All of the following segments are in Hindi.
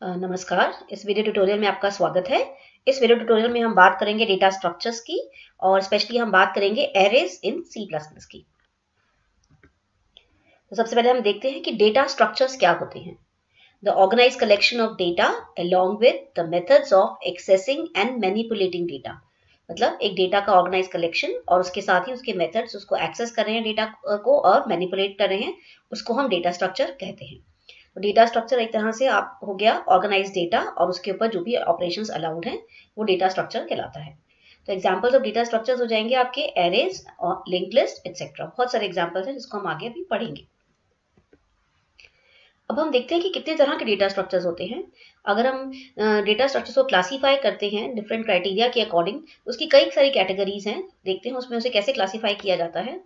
नमस्कार। इस वीडियो ट्यूटोरियल में आपका स्वागत है। इस वीडियो ट्यूटोरियल में हम बात करेंगे डेटा स्ट्रक्चर्स की और स्पेशली हम बात करेंगे एरेज इन C++ की। तो सबसे पहले हम देखते हैं कि डेटा स्ट्रक्चर्स क्या होते हैं। The organised collection of data along with the methods of accessing and manipulating data. मतलब एक डेटा का ऑर्गेनाइज कलेक्शन और उसके साथ ही उसके मेथड्स, उसको एक्सेस कर रहे हैं डेटा को और मैनिपुलेट कर रहे हैं, उसको हम डेटा स्ट्रक्चर कहते हैं। तो डेटा स्ट्रक्चर एक तरह से आप हो गया ऑर्गेनाइज डेटा और उसके ऊपर जो भी ऑपरेशंस अलाउड हैं वो डेटा स्ट्रक्चर कहलाता है। तो एग्जांपल्स ऑफ डेटा स्ट्रक्चर्स हो जाएंगे आपके एरेज और लिंक लिस्ट एक्सेट्रा। बहुत सारे एग्जांपल्स हैं जिसको हम आगे भी पढ़ेंगे। अब हम देखते हैं कि कितने तरह के डेटा स्ट्रक्चर्स होते हैं। अगर हम डेटा स्ट्रक्चर्स को क्लासीफाई करते हैं डिफरेंट क्राइटेरिया के अकॉर्डिंग, उसकी कई सारी कैटेगरीज हैं, देखते हैं उसमें उसे कैसे क्लासीफाई किया जाता है।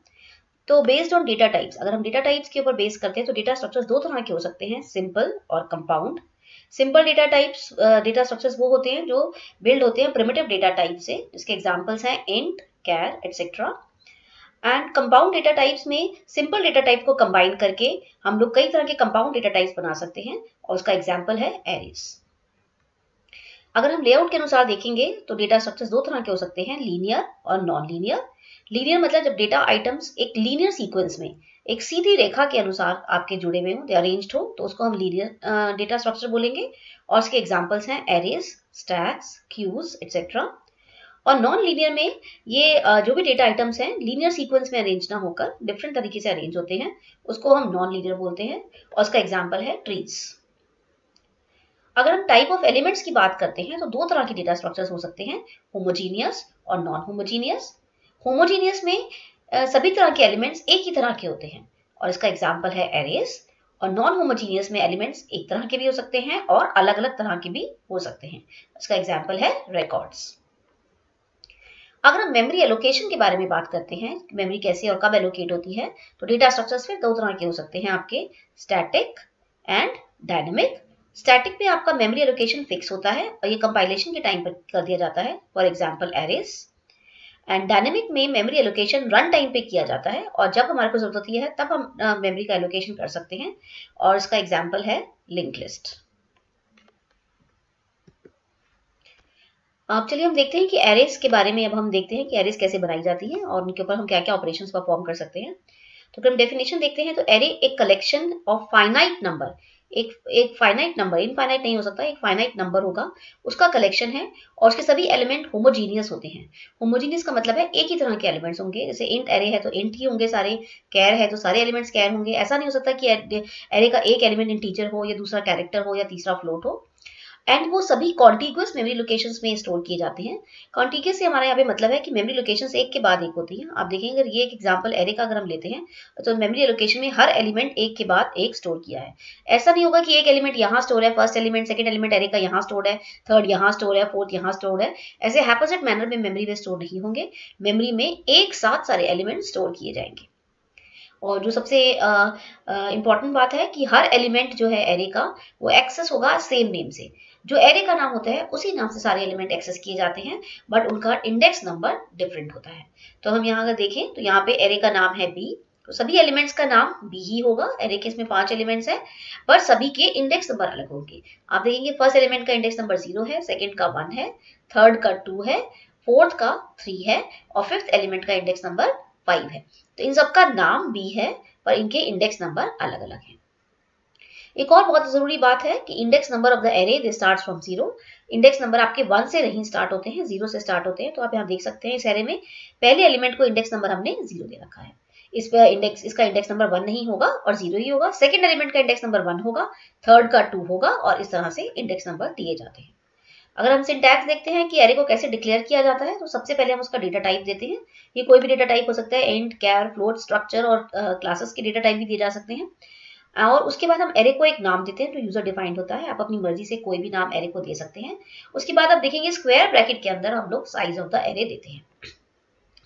तो बेस्ड ऑन डेटा टाइप्स, अगर हम डेटा टाइप्स के ऊपर बेस करते हैं तो डेटा स्ट्रक्चर्स दो तरह के हो सकते हैं, सिंपल और compound. Simple data types data structures वो होते हैं जो बिल्ड होते हैं प्रिमिटिव डेटा टाइप से, जिसके एग्जांपल्स हैं int, char etcetera. And compound data types में सिंपल डेटा टाइप को कंबाइन करके हम लोग कई तरह के कंपाउंड डेटा टाइप्स बना सकते हैं और उसका एग्जांपल है एरेज। अगर हम लेआउट के अनुसार देखेंगे तो डेटा स्ट्रक्चर्स दो तरह के हो सकते हैं, लीनियर और नॉन लीनियर। लीनियर मतलब जब डेटा आइटम्स एक लीनियर सीक्वेंस में एक सीधी रेखा के अनुसार आपके जुड़े हुए हों, दे अरेंज्ड हो, तो उसको हम लीनियर डेटा स्ट्रक्चर बोलेंगे और उसके एग्जांपल्स हैं एरेज, स्टैक्स, क्यूज एटसेट्रा। और नॉन लीनियर में ये जो भी डेटा आइटम्स हैं लीनियर सीक्वेंस में अरेंज ना होकर डिफरेंट तरीके से अरेंज होते हैं, उसको हम नॉन लीनियर बोलते हैं और उसका एग्जाम्पल है ट्रीज। अगर हम टाइप ऑफ एलिमेंट्स की बात करते हैं तो दो तरह के डेटा स्ट्रक्चर्स हो सकते हैं, होमोजीनियस और नॉन होमोजीनियस। होमोजीनियस में सभी तरह के एलिमेंट्स एक ही तरह के होते हैं और इसका एग्जाम्पल है एरेज। और नॉन होमोजीनियस में एलिमेंट्स एक तरह के भी हो सकते हैं और अलग अलग तरह के भी हो सकते हैं, इसका एग्जाम्पल है रिकॉर्ड्स। अगर हम मेमोरी एलोकेशन के बारे में बात करते हैं, मेमोरी कैसे और कब एलोकेट होती है, तो डेटा स्ट्रक्चर्स फिर दो तरह के हो सकते हैं आपके, स्टैटिक एंड डायनेमिक। स्टैटिक में आपका मेमोरी एलोकेशन फिक्स होता है और ये कंपाइलेशन के टाइम पर कर दिया जाता है, for example arrays. And dynamic में मेमोरी एलोकेशन रन टाइम पे किया जाता है और जब हमारे को जरूरत होती है तब हम मेमोरी का एलोकेशन कर सकते हैं और इसका एग्जांपल है लिंक लिस्ट। अब चलिए हम देखते हैं कि एरेज के बारे में। अब हम देखते हैं कि एरेज कैसे बनाई जाती है और उनके ऊपर हम क्या क्या ऑपरेशंस परफॉर्म कर सकते हैं। तो अगर हम डेफिनेशन देखते हैं तो एरे एक कलेक्शन ऑफ फाइनाइट नंबर, एक फाइनाइट नंबर, इनफाइनाइट नहीं हो सकता, एक फाइनाइट नंबर होगा, उसका कलेक्शन है और उसके सभी एलिमेंट होमोजीनियस होते हैं। होमोजीनियस का मतलब है एक ही तरह के एलिमेंट्स होंगे, जैसे इंट एरे है तो इंट ही होंगे सारे, कैर है तो सारे एलिमेंट्स कैर होंगे। ऐसा नहीं हो सकता कि एरे का एक एलिमेंट इंटीजर हो या दूसरा कैरेक्टर हो या तीसरा फ्लोट हो। एंड वो सभी कॉन्टिग्यूअस मेमोरी लोकेशंस में स्टोर किए जाते हैं। कॉन्टिग्यूअस से हमारा यहाँ पे मतलब है कि मेमोरी लोकेशंस एक के बाद एक होती हैं। आप देखेंगे, अगर ये एक एग्जांपल एरे का अगर हम लेते हैं तो मेमोरी लोकेशन में हर एलिमेंट एक के बाद एक स्टोर किया है। ऐसा नहीं होगा कि एक एलिमेंट यहाँ स्टोर है, first element, second element array का यहाँ स्टोर है, थर्ड यहाँ स्टोर है, फोर्थ यहाँ स्टोर है। ऐसे हैपोसेट मैनर में मेमोरी में स्टोर नहीं होंगे, मेमोरी में एक साथ सारे एलिमेंट स्टोर किए जाएंगे। और जो सबसे इंपॉर्टेंट बात है कि हर एलिमेंट जो है एरे का वो एक्सेस होगा सेम नेम से। जो एरे का नाम होता है उसी नाम से सारे एलिमेंट एक्सेस किए जाते हैं, बट उनका इंडेक्स नंबर डिफरेंट होता है। तो हम यहाँ अगर देखें तो यहाँ पे एरे का नाम है बी, तो सभी एलिमेंट्स का नाम बी ही होगा। एरे के इसमें 5 एलिमेंट्स हैं पर सभी के इंडेक्स नंबर अलग होंगे। आप देखेंगे फर्स्ट एलिमेंट का इंडेक्स नंबर 0 है, सेकेंड का 1 है, थर्ड का 2 है, फोर्थ का 3 है और फिफ्थ एलिमेंट का इंडेक्स नंबर 5 है। तो इन सबका नाम बी है पर इनके इंडेक्स नंबर अलग अलग हैं। एक और बहुत जरूरी बात है कि index number of the array they starts from 0। Index number आपके 1 से नहीं स्टार्ट होते हैं, 0 से स्टार्ट होते हैं। तो आप यहाँ देख सकते हैं इस एरे में पहले एलिमेंट को इंडेक्स नंबर हमने 0 दे रखा है। इसका इंडेक्स नंबर 1 नहीं होगा और 0 ही होगा। सेकंड एलिमेंट का इंडेक्स नंबर 1 होगा, थर्ड का 2 होगा और इस तरह से इंडेक्स नंबर दिए जाते हैं। अगर हम सिंटैक्स देखते हैं कि एरे को कैसे डिक्लेयर किया जाता है, तो सबसे पहले हम उसका डेटा टाइप देते हैं। ये कोई भी डेटा टाइप हो सकता है, इंट, कैर, फ्लोट, स्ट्रक्चर और क्लासेस के डेटा टाइप भी दिए जा सकते हैं। और उसके बाद हम एरे को एक नाम देते हैं जो यूजर डिफाइंड होता है। आप अपनी मर्जी से कोई भी नाम एरे को दे सकते हैं। उसके बाद आप देखेंगे स्क्वायर ब्रैकेट के अंदर हम लोग साइज ऑफ द एरे देते हैं।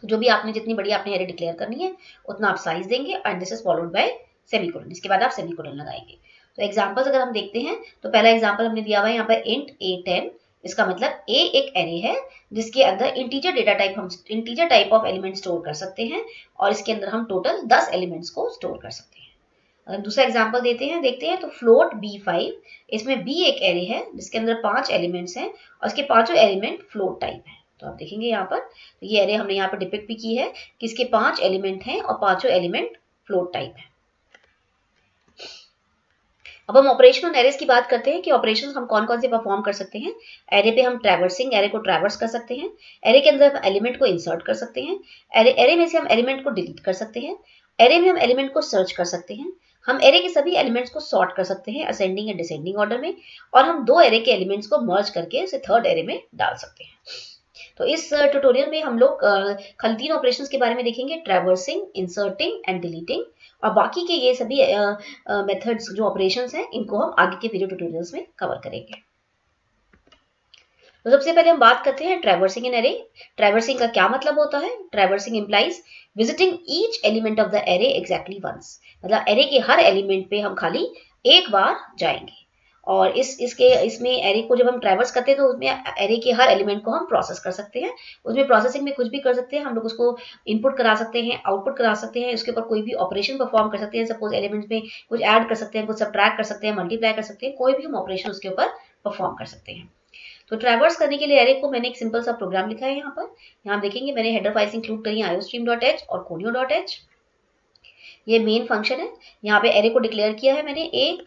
जो भी आपने जितनी बड़ी आपने एरे डिक्लेयर करनी है उतना आप साइज देंगे and this is followed by semicolon. इसके बाद आप सेमीकोलन लगाएंगे। तो एग्जांपल्स अगर हम देखते हैं तो पहला एग्जांपल हमने दिया हुआ है यहाँ पर इंट A10। इसका मतलब A एक एरे है जिसके अंदर इंटीजर डेटा टाइप, हम integer type of element store कर सकते हैं और इसके अंदर हम टोटल 10 एलिमेंट्स को स्टोर कर सकते हैं। दूसरा एग्जांपल देखते हैं तो फ्लोट B5, इसमें B एक एरे है जिसके अंदर 5 एलिमेंट्स हैं और इसके पांचों एलिमेंट फ्लोट टाइप है। तो आप देखेंगे यहाँ पर तो ये एरे हमने यहाँ पर डिपिक्ट भी की है कि इसके 5 एलिमेंट हैं और पांचों एलिमेंट फ्लोट टाइप है। अब हम ऑपरेशनल एरेज की बात करते हैं कि ऑपरेशंस हम कौन कौन से परफॉर्म कर सकते हैं। एरे पे हम ट्रैवर्सिंग एरे को ट्रैवर्स कर सकते हैं, एरे के अंदर हम एलिमेंट को इंसर्ट कर सकते हैं, एरे में से हम एलिमेंट को डिलीट कर सकते हैं, एरे में हम एलिमेंट को सर्च कर सकते हैं, हम एरे के सभी एलिमेंट्स को सॉर्ट कर सकते हैं असेंडिंग या डिसेंडिंग ऑर्डर में, और हम 2 एरे के एलिमेंट्स को मर्ज करके उसे थर्ड एरे में डाल सकते हैं। तो इस ट्यूटोरियल में हम लोग खाली 3 ऑपरेशंस के बारे में देखेंगे, ट्रैवर्सिंग, इंसर्टिंग एंड डिलीटिंग, और बाकी के ये सभी मेथड्स जो ऑपरेशंस हैं इनको हम आगे के वीडियो ट्यूटोरियल्स में कवर करेंगे। तो सबसे पहले हम बात करते हैं ट्रैवर्सिंग इन एरे। ट्रैवर्सिंग का क्या मतलब होता है? Traversing implies visiting each element of the array exactly once, मतलब एरे के हर एलिमेंट पे हम खाली एक बार जाएंगे, और इसमें एरे को जब हम ट्रैवर्स करते हैं तो उसमें एरे के हर एलिमेंट को हम प्रोसेस कर सकते हैं। उसमें प्रोसेसिंग में कुछ भी कर सकते हैं, हम लोग उसको इनपुट करा सकते हैं, आउटपुट करा सकते हैं, उसके ऊपर कोई भी ऑपरेशन परफॉर्म कर सकते हैं। सपोज एलिमेंट्स में कुछ ऐड कर सकते हैं, कुछ सब्ट्रैक्ट कर सकते हैं, मल्टीप्लाई कर सकते हैं, कोई भी हम ऑपरेशन उसके ऊपर परफॉर्म कर सकते हैं। तो ट्रैवर्स करने के लिए एरे को मैंने एक सिंपल सा प्रोग्राम लिखा है यहाँ पर। यहाँ देखेंगे मैंने हेडर फाइल्स इंक्लूड करी है iostream.h और conio.h। ये मेन फंक्शन है। यहाँ पे एरे को डिक्लेयर किया है मैंने एक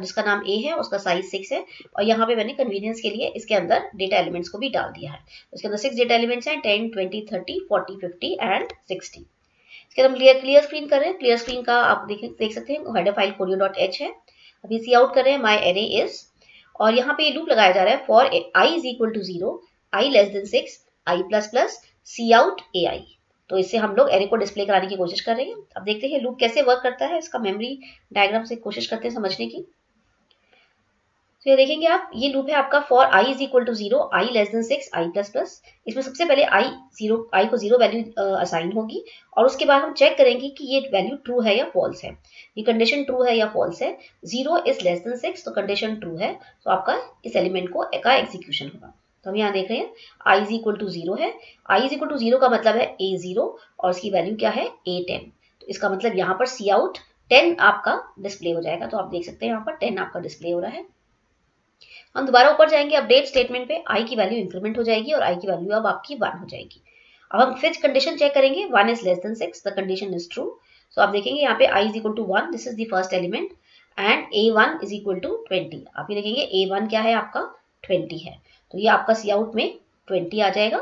जिसका नाम a है, उसका साइज 6 है, और यहाँ पे मैंने कन्वीनियंस के लिए इसके अंदर डेटा एलिमेंट्स को भी डाल दिया है। इसके अंदर 6 डेटा एलिमेंट्स हैं, 10, 20, 30, 40, 50 एंड 60। इसके हम क्लियर स्क्रीन कर रहे हैं। क्लियर स्क्रीन का आप देख सकते हैं हेडर फाइल conio.h है। अभी सी आउट कर रहे हैं माई एरे इज, और यहाँ पे ये लूप लगाया जा रहा है for i is equal to 0, i less than 6, i plus plus cout ai। तो इससे हम लोग एरे को डिस्प्ले कराने की कोशिश कर रहे हैं। अब देखते हैं लूप कैसे वर्क करता है, इसका मेमोरी डायग्राम से कोशिश करते हैं समझने की। तो ये देखेंगे आप, ये लूप है आपका for i is equal to 0, i less than 6, i plus plus. इसमें सबसे पहले i को 0 वैल्यू असाइन होगी, और उसके बाद हम चेक करेंगे कि ये वैल्यू ट्रू है या फॉल्स है, ये कंडीशन ट्रू है या फॉल्स है। 0 इज लेस देन 6 तो कंडीशन ट्रू है, तो आपका इस एलिमेंट का एग्जीक्यूशन होगा। तो हम यहाँ देख रहे हैं i इज इक्वल टू 0 है, i इज इक्वल टू 0 का मतलब है a0 और इसकी वैल्यू क्या है a10। तो इसका मतलब यहाँ पर सी आउट 10 आपका डिस्प्ले हो जाएगा। तो आप देख सकते हैं यहाँ पर 10 आपका डिस्प्ले हो रहा है। हम दोबारा ऊपर जाएंगे अपडेट स्टेटमेंट पे, i की वैल्यू इंक्रीमेंट हो जाएगी और i की वैल्यू अब आपकी 1 हो जाएगी। अब हम फिर कंडीशन चेक करेंगे, 1 is less than 6, the condition is true. So आप देखेंगे यहाँ पे i is equal to 1, this is the first element, and a1 is equal to 20। आप ये देखेंगे a1 क्या है आपका 20 है, तो ये आपका सी आउट में 20 आ जाएगा।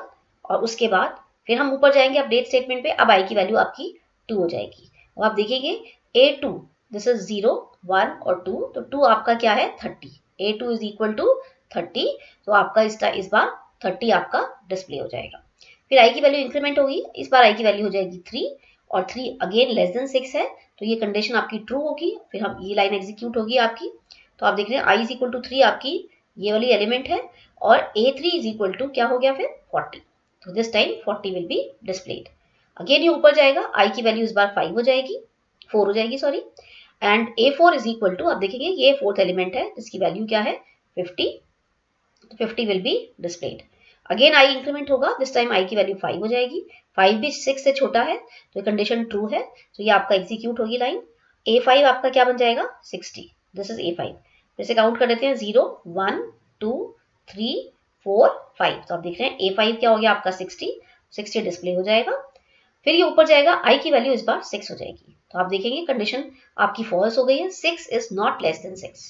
और उसके बाद फिर हम ऊपर जाएंगे अपडेट स्टेटमेंट पे, अब i की वैल्यू आपकी 2 हो जाएगी। अब आप देखेंगे a2, दिस इज 0, 1 और 2, तो 2 आपका क्या है 30, a2 इज इक्वल टू 30, तो आपका इस बार 30 आपका डिस्प्ले हो जाएगा। फिर i की वैल्यू इंक्रीमेंट होगी, इस बार i की वैल्यू हो जाएगी 3, और 3 अगेन लेस देन 6 है, तो ये कंडीशन आपकी ट्रू होगी। फिर हम ये लाइन एग्जीक्यूट होगी आपकी। तो आप देख रहे हैं i इज इक्वल टू 3 आपकी ये वाली एलिमेंट है, और a3 इज इक्वल टू क्या हो गया फिर 40, तो this time 40 will be displayed. Again ये ऊपर जाएगा, i की वैल्यू इस बार 4 हो जाएगी sorry, and a4 is equal to, आप देखेंगे ये फोर्थ एलिमेंट है जिसकी वैल्यू क्या है 50, तो 50 will be displayed. Again i increment होगा, दिस टाइम i की वैल्यू 5 हो जाएगी, 5 भी 6 से छोटा है, तो ये कंडीशन ट्रू है, तो ये आपका एग्जीक्यूट होगी लाइन। a5 आपका क्या बन जाएगा 60, दिस इज a5। फिर से काउंट कर देते हैं 0, 1, 2, 3, 4, 5, तो आप देख रहे हैं a5 क्या हो गया आपका 60 डिस्प्ले हो जाएगा। फिर ये ऊपर जाएगा, i की वैल्यू इस बार 6 हो जाएगी, तो आप देखेंगे कंडीशन आपकी फॉल्स हो गई है, 6 is not less than 6,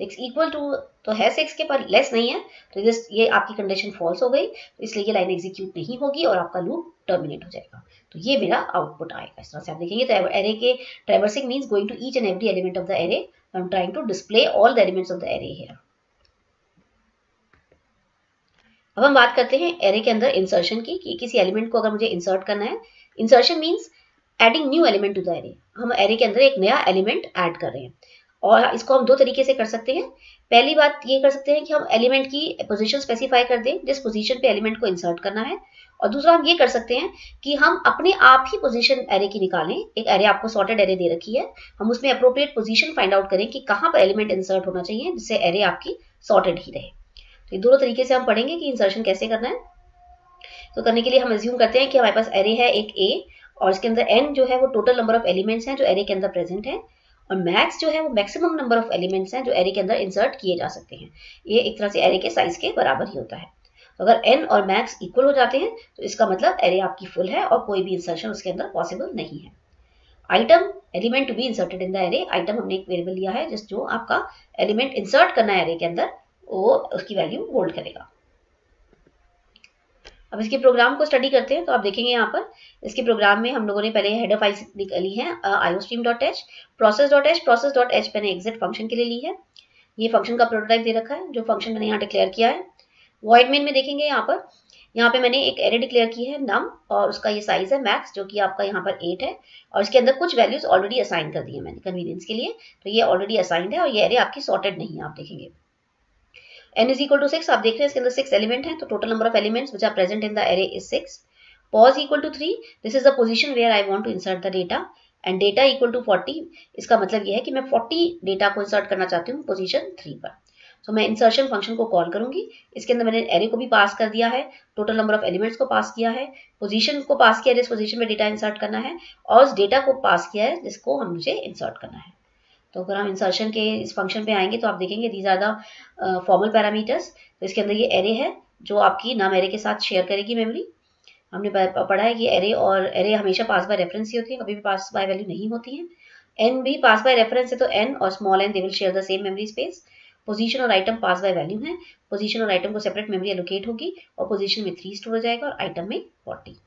6 equal to तो है 6 के पर लेस नहीं है, तो ये आपकी कंडीशन फॉल्स हो गई, तो इसलिए ये लाइन एग्जीक्यूट नहीं होगी और आपका लूप टर्मिनेट हो जाएगा। तो ये मेरा आउटपुट आएगा। इस तरह से आप देखेंगे, तो एरे के traversing means going to each and every element of the array, I am trying to display all the elements of the array here. अब हम बात करते हैं एरे के अंदर इंसर्शन की, कि किसी एलिमेंट को अगर मुझे इंसर्ट करना है। Insertion means adding new element to the array, हम एरे के अंदर एक नया एलिमेंट ऐड कर रहे हैं, और इसको हम 2 तरीके से कर सकते हैं। पहली बात ये कर सकते हैं कि हम एलिमेंट की पोजीशन स्पेसिफाई कर दें जिस पोजीशन पे एलिमेंट को इंसर्ट करना है, और दूसरा हम ये कर सकते हैं कि हम अपने आप ही पोजीशन एरे की निकालें। एक एरे आपको सॉर्टेड एरे दे रखी है, हम उसमें अप्रोप्रिएट पोजीशन फाइंड आउट करें कि कहाँ पर एलिमेंट इंसर्ट होना चाहिए जिससे एरे आपकी सॉर्टेड ही रहे। तो ये दोनों तरीके से हम पढ़ेंगे कि इंसर्शन कैसे करना है। तो करने के लिए हम अज्यूम करते हैं कि हमारे पास एरे है एक A, और इसके अंदर n जो है वो टोटल नंबर ऑफ एलिमेंट्स हैं जो एरे के अंदर प्रेजेंट है, और मैक्स जो है वो मैक्सिमम नंबर ऑफ एलिमेंट्स हैं जो एरे के अंदर इंसर्ट किए जा सकते हैं। ये एक तरह से एरे के साइज के बराबर ही होता है। तो अगर n और मैक्स इक्वल हो जाते हैं तो इसका मतलब एरे आपकी फुल है और कोई भी इंसर्शन उसके अंदर पॉसिबल नहीं है। Item element to be inserted in the array, item हमने एक वेरिएबल लिया है जिस जो आपका एलिमेंट इंसर्ट करना है एरे के अंदर, वो उसकी वैल्यू होल्ड करेगा। अब इसके प्रोग्राम को स्टडी करते हैं। तो आप देखेंगे यहाँ पर इसके प्रोग्राम में हम लोगों ने पहले हेडर फाइल ली है iostream.h, process.h मैंने एग्जिट फंक्शन के लिए ली है। ये फंक्शन का प्रोटोटाइप दे रखा है जो फंक्शन मैंने यहाँ डिक्लेयर किया है। वॉइड मेन में देखेंगे यहाँ पे मैंने एक एरे डिक्लेयर की है नम, और उसका ये साइज है मैक्स जो कि आपका यहाँ पर 8 है, और इसके अंदर कुछ वैल्यूज ऑलरेडी असाइन कर दी है मैंने कन्वीनियंस के लिए। तो ये ऑलरेडी असाइंड है और ये एरे आपकी सॉर्टेड नहीं है। आप देखेंगे n is equal to 6, आप देख रहे हैं इसके अंदर 6 एलिमेंट हैं, तो total number of elements which are present in the array is 6। pos equal to 3, this is the position where I want to insert the data, and data equal to 40, इसका मतलब यह है कि मैं 40 डेटा को इंसर्ट करना चाहती हूँ पोजीशन 3 पर। तो मैं इंसर्शन फंक्शन को कॉल करूंगी, इसके अंदर मैंने एरे को भी पास कर दिया है, टोटल नंबर ऑफ एलिमेंट्स को पास किया है, पोजीशन को पास किया है जिस पोजीशन में डेटा इंसर्ट करना है, और उस डेटा को पास किया है जिसको हम मुझे इंसर्ट करना है। तो अगर हम इंसर्शन के इस फंक्शन पे आएंगे तो आप देखेंगे these are the formal parameters. तो इसके अंदर ये एरे है जो आपकी नम एरे के साथ शेयर करेगी मेमोरी। हमने पढ़ा है कि एरे और एरे हमेशा पास बाय रेफरेंस ही होती है, कभी भी पास बाय वैल्यू नहीं होती है। एन भी पास बाय रेफरेंस है, तो एन और small n they will share the same memory space. Position और आइटम पास बाय वैल्यू है, पोजीशन और आइटम को सेपरेट मेमोरी एलोकेट होगी और पोजीशन में 3 स्टोर हो जाएगा और आइटम में 40।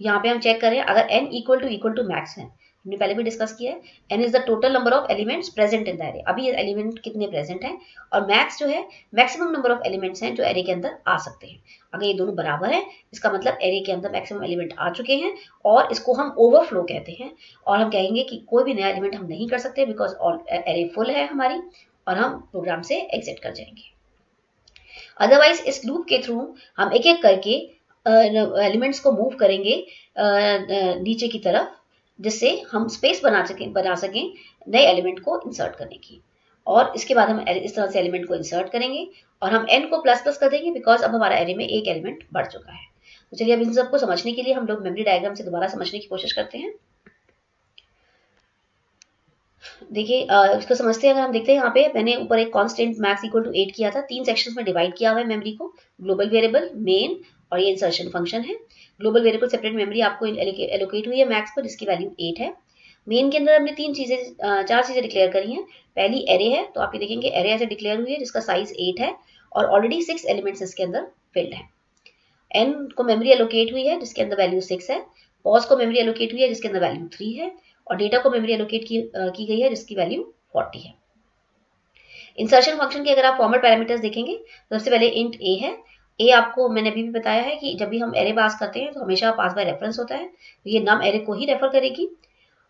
यहाँ पे हम चेक करें अगर n इक्वल टू मैक्स है, हमने पहले भी डिस्कस किया है, n is the total number of elements present in the array. अभी ये एलिमेंट कितने प्रेजेंट हैं, और मैक्स जो है मैक्सिमम नंबर ऑफ एलिमेंट्स हैं जो एरे के अंदर आ सकते हैं। अगर ये दोनों बराबर है इसका मतलब एरे के अंदर मैक्सिमम एलिमेंट आ चुके हैं, और इसको हम ओवरफ्लो कहते हैं। और हम कहेंगे कि कोई भी नया एलिमेंट हम नहीं कर सकते बिकॉज एरे फुल है हमारी, और हम प्रोग्राम से एग्जिट कर जाएंगे। अदरवाइज इस लूप के थ्रू हम एक एक करके एलिमेंट्स को मूव करेंगे नीचे की तरफ, जिससे हम स्पेस बना सकें नए एलिमेंट को इंसर्ट करने की। और इसके बाद हम इस तरह से एलिमेंट को इंसर्ट करेंगे और हम n को प्लस प्लस कर देंगे बिकॉज अब हमारा एरे में एक एलिमेंट बढ़ चुका है। तो चलिए अब इन सबको समझने के लिए हम लोग मेमोरी डायग्राम से दोबारा समझने की कोशिश करते हैं। देखिए इसको समझते हैं। अगर हम देखते हैं यहाँ पे मैंने ऊपर एक कांस्टेंट मैक्स इक्वल टू 8 किया था, 3 सेक्शंस में डिवाइड किया हुआ है मेमोरी को, ग्लोबल वेरिएबल, मेन और ये इंसर्शन फंक्शन है। ग्लोबल वेरिएबल सेपरेट मेमोरी आपको एलोकेट हुई है मैक्स को जिसकी वैल्यू 8 है। मेन के अंदर हमने 4 चीजें डिक्लेयर करी हैं। पहली एरे है, तो आप ये देखेंगे एरे ऐसे डिक्लेयर हुई है जिसका साइज 8 है और ऑलरेडी 6 एलिमेंट्स इसके अंदर फिल्ड है। n को मेमोरी एलोकेट हुई है जिसके अंदर वैल्यू 6 है, pos को मेमोरी एलोकेट हुई है जिसके अंदर वैल्यू 3 है, और डेटा को मेमोरी एलोकेट की गई है जिसकी वैल्यू 40 है। इंसर्शन फंक्शन के अगर आप फॉर्मेट पैरामीटर्स देखेंगे तो सबसे पहले इंट a है। a आपको मैंने अभी भी बताया है कि जब भी हम एरे पास करते हैं तो हमेशा पास बाय रेफरेंस होता है, तो ये नम एरे को ही रेफर करेगी।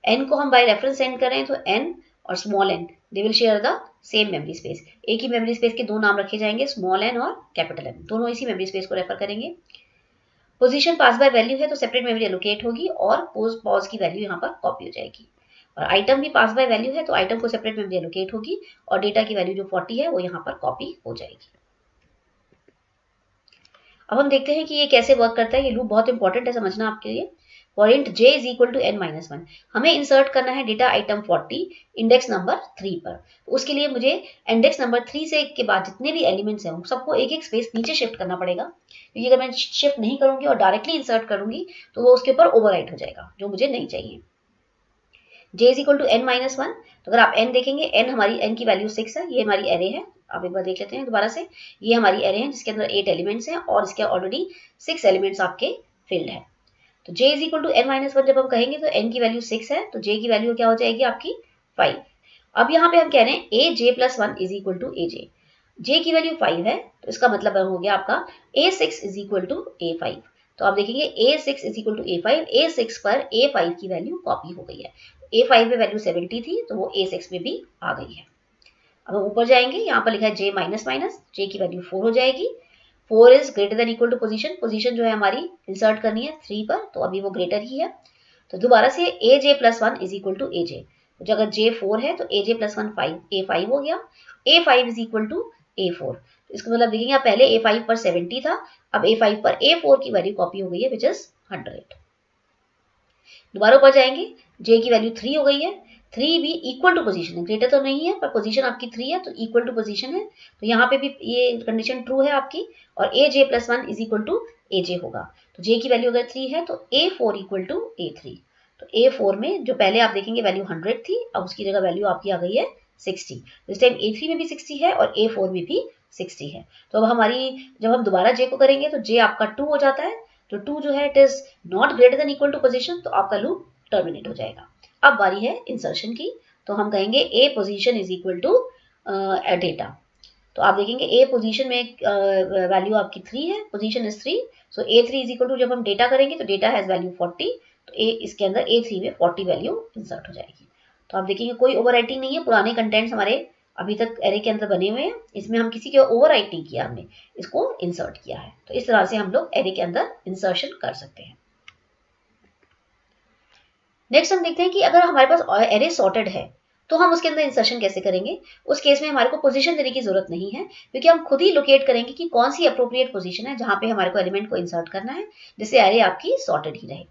n को हम बाय रेफरेंस सेंड कर रहे हैं तो n और small n they will share the same memory space. एक ही मेमोरी स्पेस के दो नाम रखे जाएंगे, स्मॉल n और कैपिटल N, दोनों इसी मेमोरी स्पेस को रेफर करेंगे। पोजीशन पास बाय वैल्यू है तो सेपरेट मेमोरी एलोकेट होगी और पॉज की वैल्यू यहाँ पर कॉपी हो जाएगी। और आइटम भी पास बाय वैल्यू है तो आइटम को सेपरेट मेमोरी एलोकेट होगी और डेटा की वैल्यू जो 40 है वो यहाँ पर कॉपी हो जाएगी। अब हम देखते हैं कि ये कैसे वर्क करता है। ये लूप बहुत इंपॉर्टेंट है समझना आपके लिए। For int j is equal to n-1, हमें इंसर्ट करना है डेटा आइटम 40 इंडेक्स नंबर 3 पर। तो उसके लिए मुझे इंडेक्स नंबर 3 से के बाद जितने भी एलिमेंट्स हैं उन सबको एक एक स्पेस नीचे शिफ्ट करना पड़ेगा, क्योंकि अगर मैं शिफ्ट नहीं करूंगी और डायरेक्टली इंसर्ट करूंगी तो वो उसके ऊपर ओवरराइट हो जाएगा, जो मुझे नहीं चाहिए। j is equal to n-1, तो अगर आप n देखेंगे, n हमारी n की वैल्यू 6 है, ये हमारी एरे है। आप एक बार देख लेते हैं दोबारा से, ये हमारी एरे है जिसके अंदर 8 एलिमेंट्स हैं और इसके ऑलरेडी 6 एलिमेंट्स आपके फील्ड है। तो j is equal to n-1 जब हम कहेंगे तो n की वैल्यू 6 है, तो j की वैल्यू क्या हो जाएगी आपकी 5। अब यहाँ पे हम कह रहे हैं aj+1 is equal to aj, j की वैल्यू 5 है तो इसका मतलब हो गया आपका a6 is equal to a5। तो आप देखेंगे a6 is equal to a5, a6 पर a5 की वैल्यू कॉपी हो गई है। a5 में वैल्यू 70 थी तो वो a6 में भी आ गई है। अब हम ऊपर जाएंगे, यहाँ पर लिखा है j माइनस माइनस, j की वैल्यू 4 हो जाएगी। 4 is greater than equal to position, position जो है हमारी इंसर्ट करनी है 3 पर, तो अभी वो ग्रेटर ही है। तो दोबारा से aj+1 is equal to aj, तो अगर j 4 है तो aj+1 a5 हो गया, a5 is equal to a4। तो इसका मतलब देखेंगे आप पहले a5 पर 70 था, अब a5 पर a4 की वैल्यू कॉपी हो गई है विच इज 100। दोबारा ऊपर जाएंगे, j की वैल्यू 3 हो गई है, 3 भी इक्वल टू पोजीशन है, ग्रेटर तो नहीं है पर पोजीशन आपकी 3 है तो इक्वल टू पोजीशन है, तो यहाँ पे भी ये कंडीशन ट्रू है आपकी, और aj+1 is equal to aj होगा। तो j की वैल्यू अगर 3 है तो a4 इक्वल टू a3। तो a4 में जो पहले आप देखेंगे वैल्यू 100 थी, अब उसकी जगह वैल्यू आपकी आ गई है 60। इस टाइम a3 में भी 60 है और a4 में भी 60 है। तो अब जब हम दोबारा j को करेंगे तो j आपका 2 हो जाता है, तो 2 जो है it is not greater than equal to position, तो आपका लूप टर्मिनेट हो जाएगा। अब बारी है इंसर्शन की, तो हम कहेंगे a position is equal to data. तो आप देखेंगे a पोजीशन में वैल्यू आपकी 3 है, position is 3, so a3 is equal to, जब हम डेटा करेंगे तो डेटा हैज वैल्यू 40, तो इसके अंदर a3 में 40 वैल्यू इंसर्ट हो जाएगी। तो आप देखेंगे कोई ओवरराइटिंग नहीं है, पुराने कंटेंट्स हमारे अभी तक एरे के अंदर बने हुए हैं, इसमें हम किसी के ओवरराइट नहीं किया, हमने इसको इंसर्ट किया है। तो इस तरह से हम लोग एरे के अंदर इंसर्शन कर सकते हैं। नेक्स्ट हम देखते हैं कि अगर हमारे पास एरे सॉर्टेड है तो हम उसके अंदर इंसर्शन कैसे करेंगे। उस केस में हमारे को पोजीशन देने की जरूरत नहीं है, क्योंकि हम खुद ही लोकेट करेंगे कि कौन सी अप्रोप्रिएट पोजीशन है जहां पे हमारे को एलिमेंट को इंसर्ट करना है, जिससे एरे आपकी सॉर्टेड ही रहे।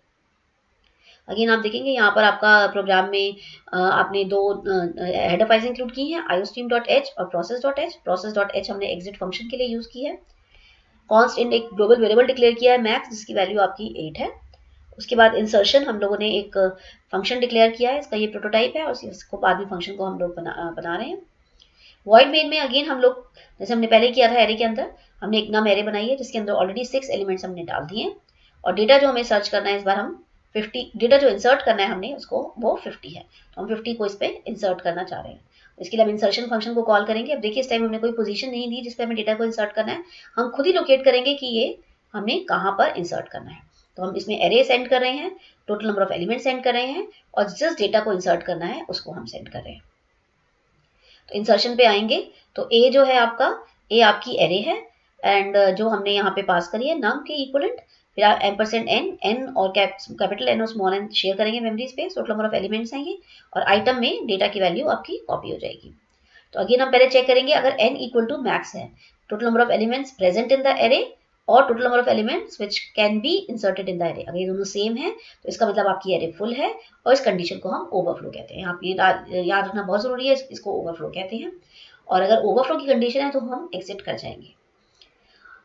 अगेन आप देखेंगे यहाँ पर आपका प्रोग्राम में आपने दो हेडर फाइल्स इंक्लूड की हैं, iostream.h और process.h। process.h हमने एग्जिट फंक्शन के लिए यूज की है। कॉन्स्टेंट एक ग्लोबल वेरिएबल डिक्लेयर किया है मैक्स, जिसकी वैल्यू आपकी 8 है। उसके बाद इंसर्शन हम लोगों ने एक फंक्शन डिक्लेयर किया है, इसका ये प्रोटोटाइप है, और इसको बाद में फंक्शन को हम लोग बना रहे हैं। वॉइड मेन में अगेन हम लोग जैसे हमने पहले किया था एरे के अंदर, हमने एक नम एरे बनाई है जिसके अंदर ऑलरेडी 6 एलिमेंट्स हमने डाल दिए हैं, और डेटा जो हमें सर्च करना है इस बार हम 50, डेटा जो इंसर्ट करना है हमने उसको वो 50 है, तो हम 50 को इस पर इंसर्ट करना चाह रहे हैं। इसके लिए हम इंसर्शन फंक्शन को कॉल करेंगे। अब देखिए इस टाइम हमने कोई पोजीशन नहीं दी जिस पे हमें डेटा को इंसर्ट करना है, हम खुद ही लोकेट करेंगे कि ये हमें कहाँ पर इंसर्ट करना है। तो हम इसमें एरे सेंड कर रहे हैं, total number of element send कर रहे हैं, और जिस डेटा को इंसर्ट करना है उसको हम सेंड कर रहे हैं। तो इंसर्शन पे आएंगे तो ए जो है आपका, ए आपकी एरे है, एंड जो हमने यहाँ पे पास करी है नम के इक्वलेंट, फिर आप एन और कैपिटल एन और स्मॉल एन शेयर करेंगे memory space, total number of elements आएंगे, और आइटम में डेटा की वैल्यू आपकी कॉपी हो जाएगी। तो अगेन हम पहले चेक करेंगे अगर n इक्वल टू मैक्स है, total number of elements present in the array और total number of elements which can be inserted in the array, अगर ये दोनों सेम है तो इसका मतलब आपकी एरे फुल है, और इस कंडीशन को हम ओवरफ्लो कहते हैं। यहाँ पे याद रखना बहुत जरूरी है, इसको ओवरफ्लो कहते हैं, और अगर ओवरफ्लो की कंडीशन है तो हम एग्जिट कर जाएंगे।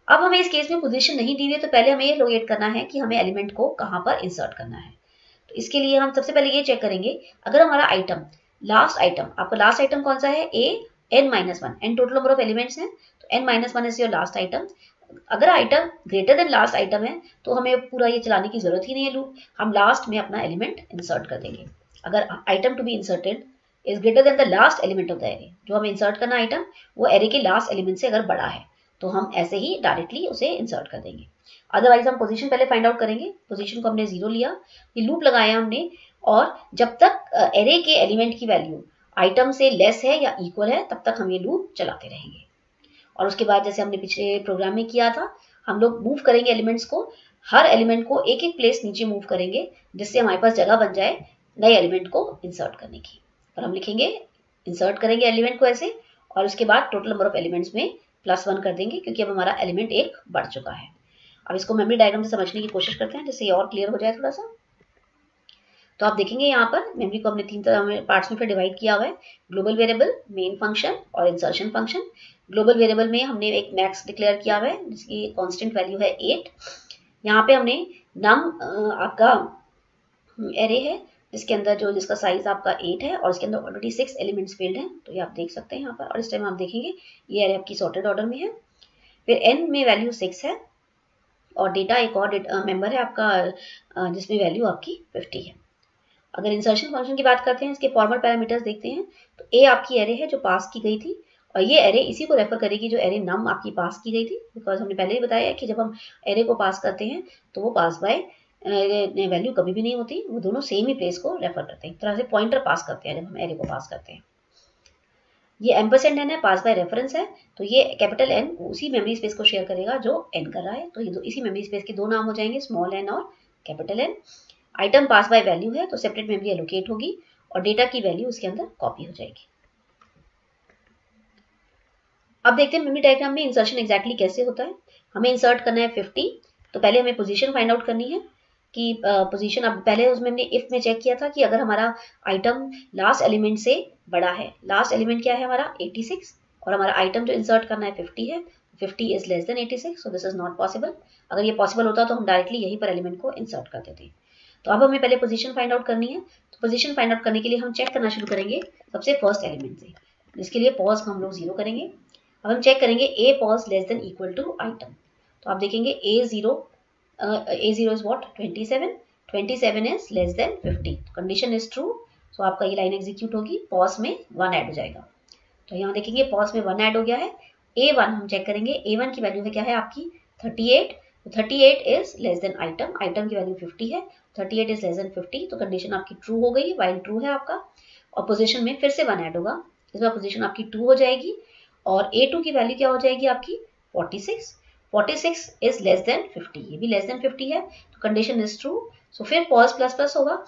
अब हमें इस केस में पोजीशन नहीं दी हुई है, तो पहले हमें ये लोकेट करना है कि हमें एलिमेंट को कहाँ पर इंसर्ट करना है। तो इसके लिए हम सबसे पहले ये चेक करेंगे, अगर हमारा आइटम लास्ट आइटम, आपका लास्ट आइटम कौन सा है, A n-1, N total number of elements हैं, तो n-1 is your last item. अगर item greater than last item है तो हमें पूरा ये चलाने की जरूरत ही नहीं है लूप, हम लास्ट में अपना एलिमेंट इंसर्ट कर देंगे। अगर item to be inserted is greater than the last element of the array, जो हमें इंसर्ट करना आइटम वो एरे के लास्ट एलिमेंट से अगर बड़ा है तो हम ऐसे ही डायरेक्टली उसे इंसर्ट कर देंगे। अदरवाइज हम पोजीशन पहले फाइंड आउट करेंगे, पोजीशन को हमने 0 लिया, ये लूप लगाया हमने, और जब तक एरे के एलिमेंट की वैल्यू आइटम से लेस है या इक्वल है तब तक हम ये लूप चलाते रहेंगे। और उसके बाद जैसे हमने पिछले प्रोग्राम में किया था, हम लोग मूव करेंगे एलिमेंट्स को, हर एलिमेंट को एक एक प्लेस नीचे मूव करेंगे, जिससे हमारे पास जगह बन जाए नए एलिमेंट को इंसर्ट करने की। और हम लिखेंगे इंसर्ट करेंगे एलिमेंट को ऐसे, और उसके बाद टोटल नंबर ऑफ एलिमेंट्स में +1 कर देंगे, क्योंकि अब हमारा एलिमेंट एक बढ़ चुका है। अब इसको मेमोरी डायग्राम से समझने की कोशिश करते हैं, जिससे ये और क्लियर हो जाए थोड़ा सा। तो आप देखेंगे यहाँ पर मेमोरी को हमने 3 तरह पार्ट्स में फिर डिवाइड किया हुआ है, ग्लोबल वेरिएबल, मेन फंक्शन और इंसर्शन फंक्शन। ग्लोबल वेरिएबल में हमने एक मैक्स डिक्लेयर किया हुआ है जिसकी कांस्टेंट वैल्यू है 8। यहाँ पे हमने नम आपका एरे है जिसके अंदर जिसका साइज आपका 8 है, और इसके अंदर ऑलरेडी 6 एलिमेंट्स फील्ड हैं, तो ये आप देख सकते हैं यहाँ पर। और इस टाइम आप देखेंगे ये एरे आपकी सॉर्टेड ऑर्डर में है। फिर n में वैल्यू 6 है, और डेटा एक और मेंबर है आपका जिसमें वैल्यू आपकी 50 है। अगर इंसर्शन फंक्शन की बात करते हैं, इसके फॉर्मल पैरामीटर्स देखते हैं, तो ए आपकी एरे है जो पास की गई थी, और ये एरे इसी को रेफर करेगी जो एरे नम आपकी पास की गई थी, बिकॉज हमने पहले ही बताया कि जब हम एरे को पास करते हैं तो वो पास बाय वैल्यू कभी भी नहीं होती, वो दोनों सेम ही प्लेस को रेफर करते हैं, एक तरह से पॉइंटर पास करते हैं जब हम एरे को पास करते हैं। ये एम्परसेंड है, पास बाय रेफरेंस है, तो ये कैपिटल एन उसी मेमोरी स्पेस को शेयर करेगा जो एन कर रहा है, तो ये इसी मेमोरी स्पेस के दो नाम हो जाएंगे, स्मॉल एन और capital n. Item pass by value है तो सेपरेट मेमोरी एलोकेट होगी, और डेटा की वैल्यू उसके अंदर कॉपी हो जाएगी। अब देखते हैं मेमोरी डायग्राम में इंसर्शन एग्जैक्टली कैसे होता है। हमें इंसर्ट करना है 50, तो पहले हमें पोजीशन फाइंड आउट करनी है। की पोजीशन, अब पहले उसमें हमने इफ में चेक किया था कि अगर हमारा आइटम लास्ट एलिमेंट से बड़ा है, लास्ट एलिमेंट क्या है हमारा 86 और हमारा आइटम जो इंसर्ट करना है 50 है, 50 is less then 86, so this is not possible. अगर ये पॉसिबल होता तो हम डायरेक्टली यहीं पर एलिमेंट को इंसर्ट कर देते। तो अब हमें पहले पोजीशन फाइंड आउट करनी है। तो पोजीशन फाइंड आउट करने के लिए हम चेक करना शुरू करेंगे सबसे फर्स्ट एलिमेंट से, जिसके लिए पॉज को हम लोग 0 करेंगे। अब हम चेक करेंगे A pos less than equal to item. तो आप देखेंगे A0 is what 27, 27 is less than 50, condition is true, so आपका ये लाइन एग्जीक्यूट होगी, पॉज में 1 ऐड हो जाएगा। तो यहाँ देखेंगे पॉज में 1 ऐड हो गया है। A1 हम चेक करेंगे, A1 की वैल्यू है क्या है आपकी 38, तो 38 is less then item, item की वैल्यू 50 है, 38 इज लेस देन 50, तो कंडीशन आपकी ट्रू हो गई, वाइल ट्रू है आपका। और पोजीशन में फिर से 1 ऐड होगा, इसमें पोजीशन आपकी 2 हो जाएगी और A2 की वैल्यू क्या हो जाएगी आपकी 46, 46 इज लेस देन 50, ये भी लेस देन 50 है, तो कंडीशन इज ट्रू। सो फिर पॉज प्लस प्लस होगा,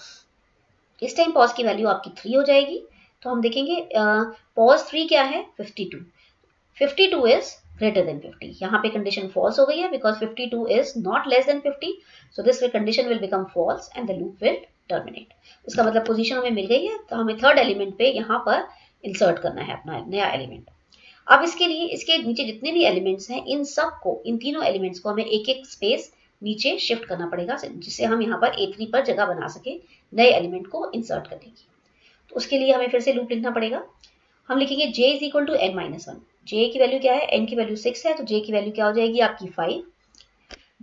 इस टाइम पॉज की वैल्यू आपकी 3 हो जाएगी। तो हम देखेंगे पॉज 3 क्या है 52, 52 इज ग्रेटर देन 50, यहाँ पे कंडीशन फॉल्स हो गई है because 52 is not less than 50, so this condition will become false and the loop will terminate. इसका मतलब पोजीशन हमें मिल गई है, तो हमें थर्ड एलिमेंट पे यहाँ पर इंसर्ट करना है अपना नया एलिमेंट। अब इसके लिए इसके नीचे जितने भी एलिमेंट्स हैं इन सब को, इन तीनों एलिमेंट्स को हमें एक एक स्पेस नीचे शिफ्ट करना पड़ेगा, जिससे हम यहाँ पर A3 पर जगह बना सके नए एलिमेंट को इंसर्ट करने की। तो उसके लिए हमें फिर से लूप लिखना पड़ेगा। हम लिखेंगे j is equal to n-1, j की वैल्यू क्या है, n की वैल्यू 6 है, तो j की वैल्यू क्या हो जाएगी आपकी 5,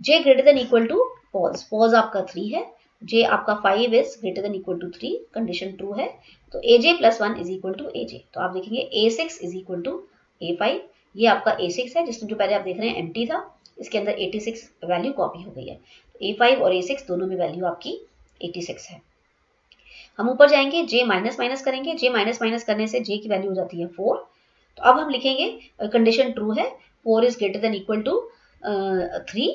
j greater than equal to pos, pos आपका 3 है, j आपका 5 is greater than equal to 3, condition true है, तो aj plus 1 is equal to aj। तो आप देखेंगे A6 is equal to A5, ये आपका A6 है, जिसमें जो पहले आप देख रहे हैं एम्प्टी था, इसके अंदर 86 वैल्यू कॉपी हो गई है, तो A5 और A6 दोनों में वैल्यू आपकी 86 है। हम ऊपर जाएंगे, j माइनस माइनस करेंगे, j माइनस माइनस करने से j की वैल्यू हो जाती है 4, तो अब हम लिखेंगे कंडीशन ट्रू है, 4 is greater than equal to 3,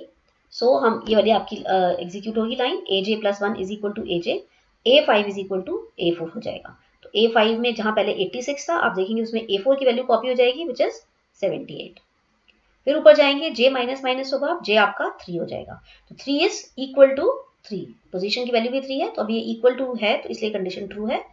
so हम ये वाली आपकी एग्जीक्यूट होगी line, aj plus 1 is equal to aj, A5 is equal to A4 हो जाएगा। तो A5 में जहां पहले 86 था, आप देखेंगे उसमें A4 की वैल्यू कॉपी हो जाएगी विच इज 78। फिर ऊपर जाएंगे, j माइनस माइनस होगा, j आपका 3 हो जाएगा, तो 3 इज इक्वल टू 3, पोजीशन की वैल्यू भी 3 है, तो अब ये इक्वल टू है, तो इसलिए कंडीशन ट्रू है।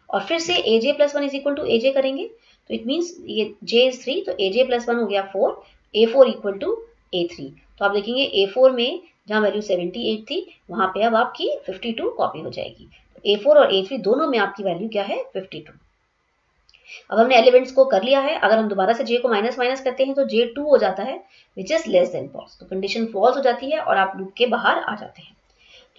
और फिर से aj plus 1 is equal to aj करेंगे, तो इट मीन्स ये j इज 3, तो aj प्लस 1 हो गया 4, A4 इक्वल टू A3। तो आप देखेंगे A4 में जहाँ वैल्यू 78 थी, वहां पे अब आपकी 52 कॉपी हो जाएगी, तो A4 और A3 दोनों में आपकी वैल्यू क्या है 52। अब हमने एलिमेंट्स को कर लिया है, अगर हम दोबारा से j को माइनस माइनस करते हैं तो j 2 हो जाता है which is less than false, तो कंडीशन फॉल्स हो जाती है और आप लूप के बाहर आ जाते हैं।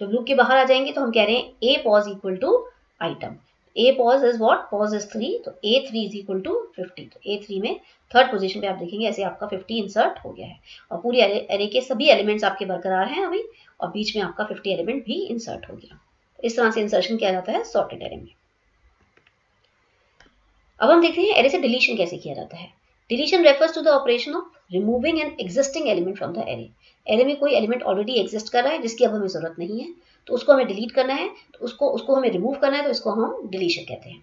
जब लूप के बाहर आ जाएंगे तो हम कह रहे हैं a pos equal to item, a pos is what, pos is 3, तो a3 इज इक्वल टू 50, तो a3 में थर्ड पोजीशन पे आप देखेंगे ऐसे आपका 50 इंसर्ट हो गया है और पूरी एरे के सभी एलिमेंट्स आपके बरकरार हैं अभी, और बीच में आपका 50 एलिमेंट भी इंसर्ट हो गया। इस तरह से इंसर्शन किया जाता है सॉर्टेड एरे में। अब हम देखते हैं एरे से डिलीशन कैसे किया जाता है। Deletion refers to the operation of removing an existing element from the array. Array में कोई एलिमेंट ऑलरेडी एग्जिस्ट कर रहा है जिसकी अब हमें जरूरत नहीं है, तो उसको हमें डिलीट करना है, तो उसको हमें रिमूव करना है, तो इसको हम डिलीशन कहते हैं।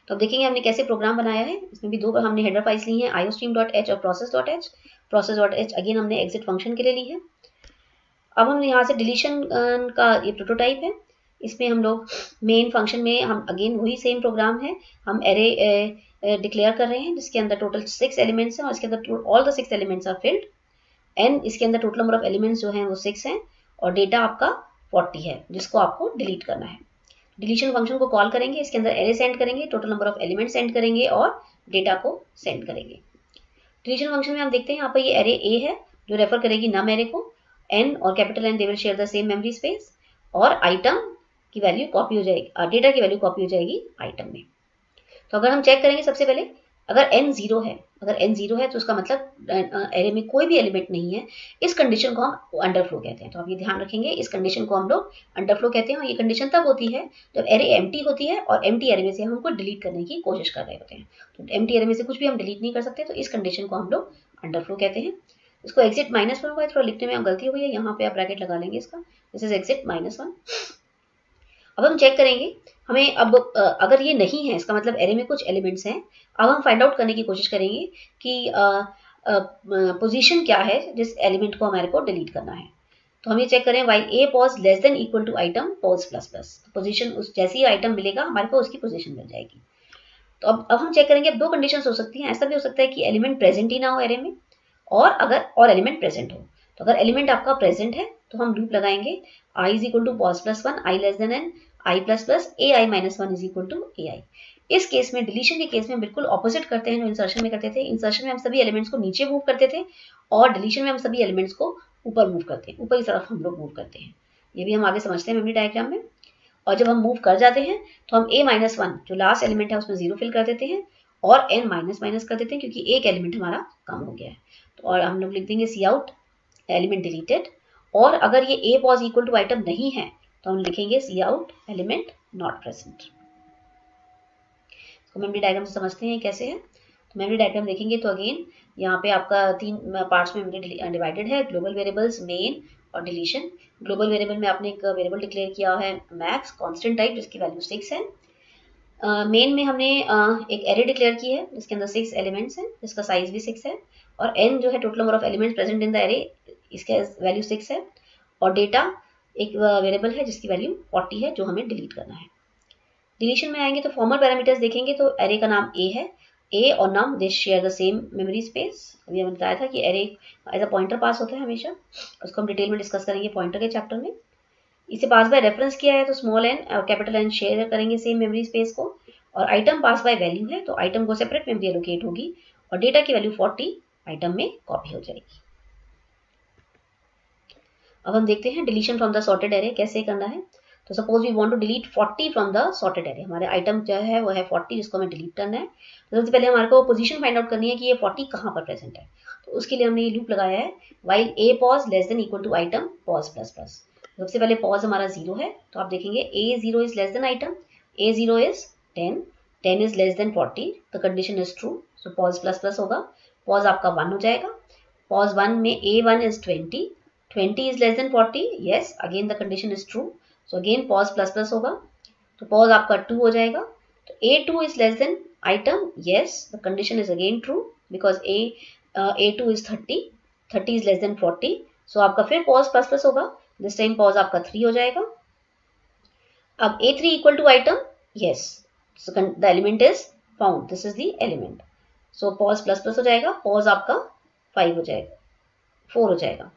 तो अब देखेंगे हमने कैसे प्रोग्राम बनाया है, इसमें भी दो हमने हेडर फाइल्स ली हैं, iostream.h और process.h। process.h अगेन हमने एग्जिट फंक्शन के लिए ली है। अब हम यहाँ से डिलीशन का ये प्रोटोटाइप है, इसमें हम लोग मेन फंक्शन में हम अगेन वही सेम प्रोग्राम है, हम एरे डिक्लेयर कर रहे हैं जिसके अंदर टोटल 6 एलिमेंट्स हैं और इसके अंदर all the 6 elements are filled, n इसके अंदर टोटल नंबर ऑफ एलिमेंट्स जो हैं वो 6 हैं और डेटा आपका 40 है जिसको आपको डिलीट करना है। डिलीशन फंक्शन को कॉल करेंगे, इसके अंदर एरे सेंड करेंगे, total number of elements send करेंगे और डेटा को सेंड करेंगे। डिलीशन फंक्शन में हम देखते हैं यहाँ पर ये एरे ए है जो रेफर करेगी नम एरे को, एन और capital n they will share the same memory space, और आइटम की वैल्यू कॉपी हो जाएगी, डेटा की वैल्यू कॉपी हो जाएगी आइटम में। तो अगर हम चेक करेंगे सबसे पहले, अगर n 0 है, अगर n 0 है तो उसका मतलब एरे में कोई भी एलिमेंट नहीं है, इस कंडीशन को हम अंडरफ्लो कहते हैं। तो आप ये ध्यान रखेंगे, इस कंडीशन को हम लोग अंडरफ्लो कहते हैं और ये कंडीशन तब होती है जब एरे एम्प्टी होती है और एम्प्टी एरे में से हम उनको डिलीट करने की कोशिश कर रहे होते हैं। तो एम्प्टी एरे में से कुछ भी हम डिलीट नहीं कर सकते, तो इस कंडीशन को हम लोग अंडरफ्लो कहते हैं। इसको एग्जिट -1 हुआ है, थोड़ा लिखने में गलती हो गई है, यहाँ पे आप ब्रैकेट लगा लेंगे इसका, दिस इज एग्जिट -1। अब हम चेक करेंगे, हमें अब अगर ये नहीं है इसका मतलब एरे में कुछ एलिमेंट्स हैं। अब हम फाइंड आउट करने की कोशिश करेंगे कि पोजीशन क्या है जिस एलिमेंट को हमारे को डिलीट करना है। तो हम ये चेक करें while a pos less than equal to item pos plus plus, position उस जैसी ही आइटम मिलेगा हमारे को उसकी पोजीशन मिल जाएगी। तो अब हम चेक करेंगे, अब दो कंडीशंस हो सकती हैं। ऐसा भी हो सकता है कि एलिमेंट प्रेजेंट ही ना हो एरे में, और अगर और एलिमेंट प्रेजेंट हो। तो अगर एलिमेंट आपका प्रेजेंट है तो हम लूप लगाएंगे I is equal to pos plus one, I less than N, I plus plus A I minus one is equal to A I. इस केस में, डिलीशन के केस में बिल्कुल ऑपोजिट करते हैं जो इंसर्शन में करते थे। इंसर्शन में हम सभी एलिमेंट्स को नीचे मूव करते थे, और डिलीशन में हम सभी एलिमेंट्स को ऊपर मूव करते हैं, ऊपर की तरफ हम लोग मूव करते हैं। ये भी हम आगे समझते हैं मेमोरी डायग्राम में। और जब हम मूव कर जाते हैं तो हम a माइनस वन जो लास्ट एलिमेंट है उसमें 0 फिल कर देते हैं, और n माइनस माइनस कर देते हैं क्योंकि एक एलिमेंट हमारा कम हो गया है। तो और हम लोग लिख देंगे सी आउट एलिमेंट डिलीटेड। और अगर ये a pos equal to item नहीं है तो हम लिखेंगे cout element not present. तो मेमोरी डायग्राम से समझते हैं कैसे है। तो मेमोरी डायग्राम देखेंगे तो अगेन यहाँ पे आपका 3 पार्ट्स में मेमोरी डिवाइडेड है, ग्लोबल वेरिएबल्स, मेन और डिलीशन। ग्लोबल वेरिएबल में आपने एक वेरिएबल डिक्लेयर किया है मैक्स कांस्टेंट टाइप जिसकी वैल्यू 6 है। मेन में हमने एक एरे डिक्लेयर की है जिसके अंदर 6 एलिमेंट्स हैं, जिसका साइज भी 6 है, और n जो है total number of elements present in the array, इसका वैल्यू 6 है। और डेटा एक वेरिएबल है जिसकी वैल्यू 40 है जो हमें डिलीट करना है। डिलीशन में आएंगे तो फॉर्मल पैरामीटर्स देखेंगे तो एरे का नाम a है, a और num they share the same memory space. अभी हमने बताया था कि एरे एज अ पॉइंटर पास होता है हमेशा, उसको हम डिटेल में डिस्कस करेंगे पॉइंटर के चैप्टर में। इसे पास बाय रेफरेंस किया है तो स्मॉल n और कैपिटल N शेयर करेंगे सेम मेमोरी स्पेस को। और आइटम पास बाय वैल्यू है तो आइटम को सेपरेट मेमोरी एलोकेट होगी, और डेटा की वैल्यू 40 आइटम में कॉपी हो जाएगी। अब हम देखते हैं deletion from the sorted array कैसे करना है। तो suppose we want to delete 40 from the sorted array, हमारे आइटम जो है वो है 40 जिसको हमें डिलीट करना है। तो सबसे पहले हमारे को पोजीशन फाइंड आउट करनी है कि ये 40 कहाँ पर प्रेजेंट है। तो उसके लिए हमने ये लूप लगाया है while a pos less than equal to item pos plus plus. सबसे पहले पॉज हमारा 0 है तो आप देखेंगे a0 is less then item, a0 is 10, 10 is less then 40, the condition is true, so pause plus plus होगा, पॉज आपका 1 हो जाएगा। पॉज 1 में a1 is 20, 20 is less than 40, yes, again the condition is true, so again pause plus plus होगा, तो pause आपका 2 हो जाएगा। तो a2 is less than item, yes, the condition is again true because a2 is 30, 30 is less than 40, so आपका फिर pause plus plus होगा, this time pause आपका 3 हो जाएगा। अब a3 equal to item, yes, so the element is found, this is the element, so pause plus plus हो जाएगा, pause आपका 5 हो जाएगा, 4 हो जाएगा।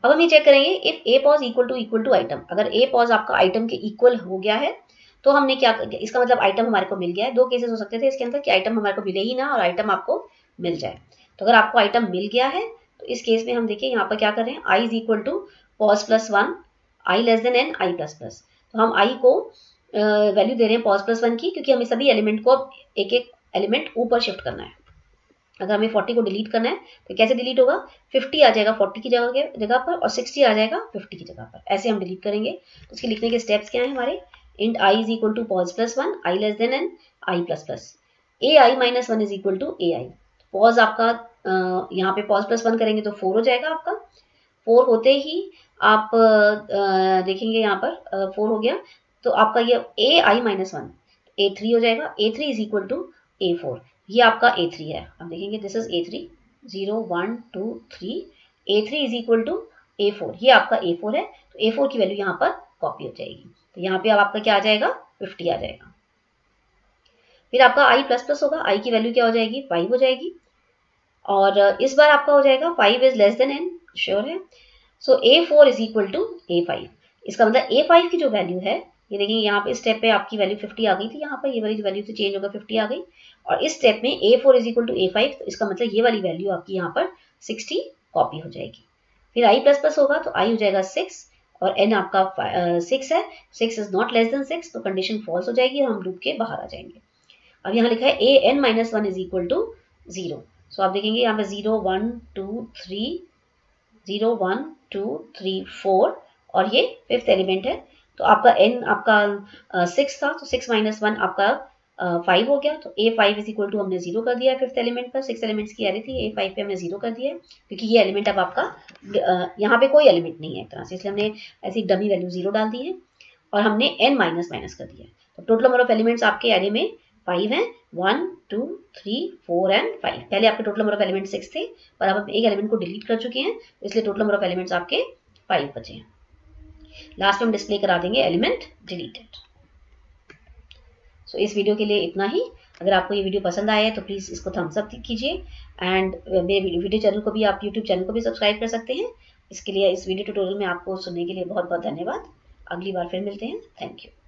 अब हम ये चेक करेंगे if a pos equal to item, अगर a पॉज आपका आइटम के इक्वल हो गया है तो हमने क्या, इसका मतलब आइटम हमारे को मिल गया है। दो केसेस हो सकते थे इसके अंदर कि आइटम हमारे को मिले ही ना और आइटम आपको मिल जाए। तो अगर आपको आइटम मिल गया है तो इस केस में हम देखिए यहाँ पर क्या कर रहे हैं, i is equal to pos plus one, I less than N, I plus plus. तो हम i को वैल्यू दे रहे हैं पॉज प्लस वन की, क्योंकि हमें सभी एलिमेंट को एक एक एलिमेंट ऊपर शिफ्ट करना है। अगर हमें 40 को डिलीट करना है तो कैसे डिलीट होगा, 50 आ जाएगा 40 की जगह पर और 60 आ जाएगा 50 की जगह पर, ऐसे हम डिलीट करेंगे। तो उसके लिखने के स्टेप्स क्या हैं हमारे, int i is equal to pos plus one, I less than N, I plus plus, A I minus one is equal to A i. Pos आपका यहाँ पे पॉज प्लस वन करेंगे तो 4 हो जाएगा आपका, 4 होते ही आप देखेंगे यहाँ पर 4 हो गया तो आपका ये ए आई माइनस वन a3 हो जाएगा, a3 is equal to a4, ये आपका a3 है। अब देखेंगे this is a3, 0 1 2 3, a3 is equal to a4, ये आपका a4 है। तो a4 की वैल्यू यहाँ पर कॉपी हो जाएगी, तो यहाँ पे अब आपका क्या आ जाएगा, 50 आ जाएगा। फिर आपका i प्लस प्लस होगा, i की वैल्यू क्या हो जाएगी, 5 हो जाएगी। और इस बार आपका हो जाएगा 5 is less then n, sure है। सो a4 is equal to a5, इसका मतलब a5 की जो वैल्यू है, ये देखिए यहाँ पे स्टेप पे आपकी वैल्यू 50 आ गई थी, यहाँ पर ये वाली वैल्यू से चेंज होगा 50 आ गई, और इस स्टेप में a4 is equal to a5, तो इसका मतलब ये वाली वैल्यू आपकी यहाँ पर 60 कॉपी हो जाएगी। फिर i प्लस प्लस होगा तो i हो जाएगा 6 और n आपका 6 है, 6 इज नॉट लेस देन 6, तो कंडीशन फॉल्स हो जाएगी और हम लूप के बाहर आ जाएंगे। अब यहाँ लिखा है an minus one is equal to 0, so आप देखेंगे यहाँ पे 0 1 2 3, 0 1 2 3 4 और ये 5th एलिमेंट है। तो आपका n आपका 6 था, तो 6 माइनस 1 आपका 5 हो गया, तो a5 इज इक्वल टू हमने 0 कर दिया है 5th एलिमेंट पर। 6 एलिमेंट्स की एरे थी, a5 पे हमने 0 कर दिया है क्योंकि ये एलिमेंट अब आपका यहाँ पे कोई एलिमेंट नहीं है एक तरह से, इसलिए हमने ऐसी डमी वैल्यू 0 डाल दी है और हमने n माइनस माइनस कर दिया है। तो टोटल नंबर ऑफ एलिमेंट्स आपके एरे में 5 हैं, 1 2 3 4 एंड 5। पहले आपके टोटल नंबर ऑफ एलिमेंट 6 थे, पर अब हम एक एलिमेंट को डिलीट कर चुके हैं, इसलिए टोटल नंबर ऑफ एलिमेंट्स आपके 5 बचे हैं। लास्ट में हम डिस्प्ले करा देंगे एलिमेंट डिलीटेड। सो इस वीडियो के लिए इतना ही। अगर आपको ये वीडियो पसंद आया है तो प्लीज़ इसको थम्स अप कीजिए, एंड मेरे वीडियो चैनल को भी, आप यूट्यूब चैनल को भी सब्सक्राइब कर सकते हैं। इसके लिए, इस वीडियो ट्यूटोरियल में आपको सुनने के लिए बहुत बहुत धन्यवाद। अगली बार फिर मिलते हैं। Thank you.